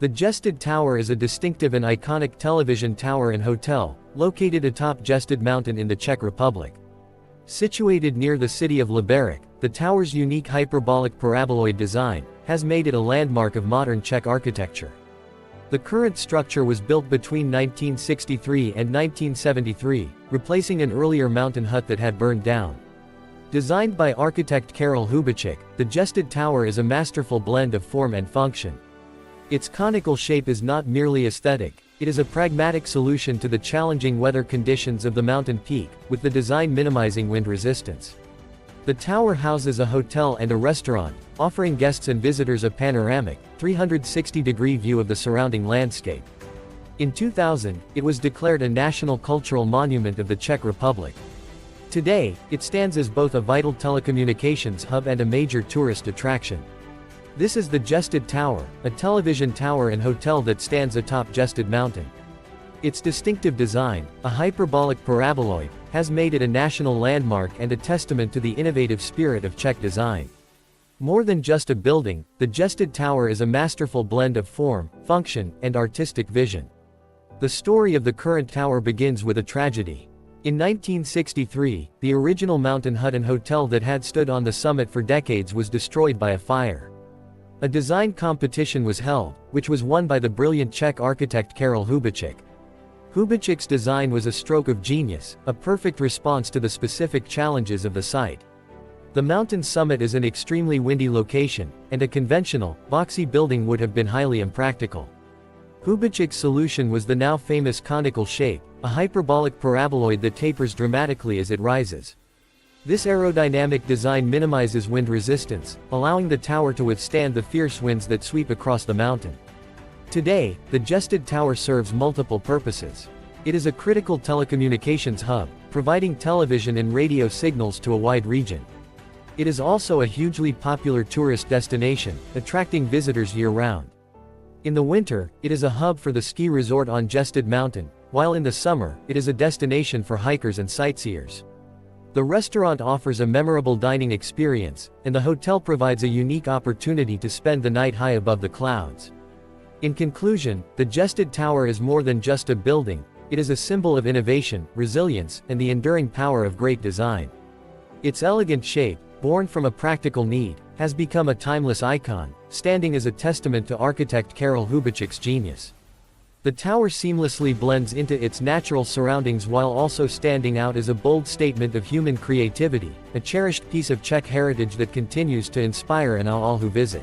The Ještěd Tower is a distinctive and iconic television tower and hotel, located atop Ještěd Mountain in the Czech Republic. Situated near the city of Liberec, the tower's unique hyperbolic paraboloid design has made it a landmark of modern Czech architecture. The current structure was built between 1963 and 1973, replacing an earlier mountain hut that had burned down. Designed by architect Karel Hubeček, the Ještěd Tower is a masterful blend of form and function. Its conical shape is not merely aesthetic, it is a pragmatic solution to the challenging weather conditions of the mountain peak, with the design minimizing wind resistance. The tower houses a hotel and a restaurant, offering guests and visitors a panoramic, 360-degree view of the surrounding landscape. In 2000, it was declared a National Cultural Monument of the Czech Republic. Today, it stands as both a vital telecommunications hub and a major tourist attraction. This is the Ještěd Tower, a television tower and hotel that stands atop Ještěd Mountain. Its distinctive design, a hyperbolic paraboloid, has made it a national landmark and a testament to the innovative spirit of Czech design. More than just a building, the Ještěd Tower is a masterful blend of form, function, and artistic vision. The story of the current tower begins with a tragedy. In 1963, the original mountain hut and hotel that had stood on the summit for decades was destroyed by a fire. A design competition was held, which was won by the brilliant Czech architect Karel Hubeček. Hubeček's design was a stroke of genius, a perfect response to the specific challenges of the site. The mountain summit is an extremely windy location, and a conventional, boxy building would have been highly impractical. Hubeček's solution was the now famous conical shape, a hyperbolic paraboloid that tapers dramatically as it rises. This aerodynamic design minimizes wind resistance, allowing the tower to withstand the fierce winds that sweep across the mountain. Today, the Ještěd Tower serves multiple purposes. It is a critical telecommunications hub, providing television and radio signals to a wide region. It is also a hugely popular tourist destination, attracting visitors year-round. In the winter, it is a hub for the ski resort on Ještěd Mountain, while in the summer, it is a destination for hikers and sightseers. The restaurant offers a memorable dining experience, and the hotel provides a unique opportunity to spend the night high above the clouds. In conclusion, the Ještěd Tower is more than just a building, it is a symbol of innovation, resilience, and the enduring power of great design. Its elegant shape, born from a practical need, has become a timeless icon, standing as a testament to architect Karel Hubeček's genius. The tower seamlessly blends into its natural surroundings while also standing out as a bold statement of human creativity, a cherished piece of Czech heritage that continues to inspire and awe all who visit.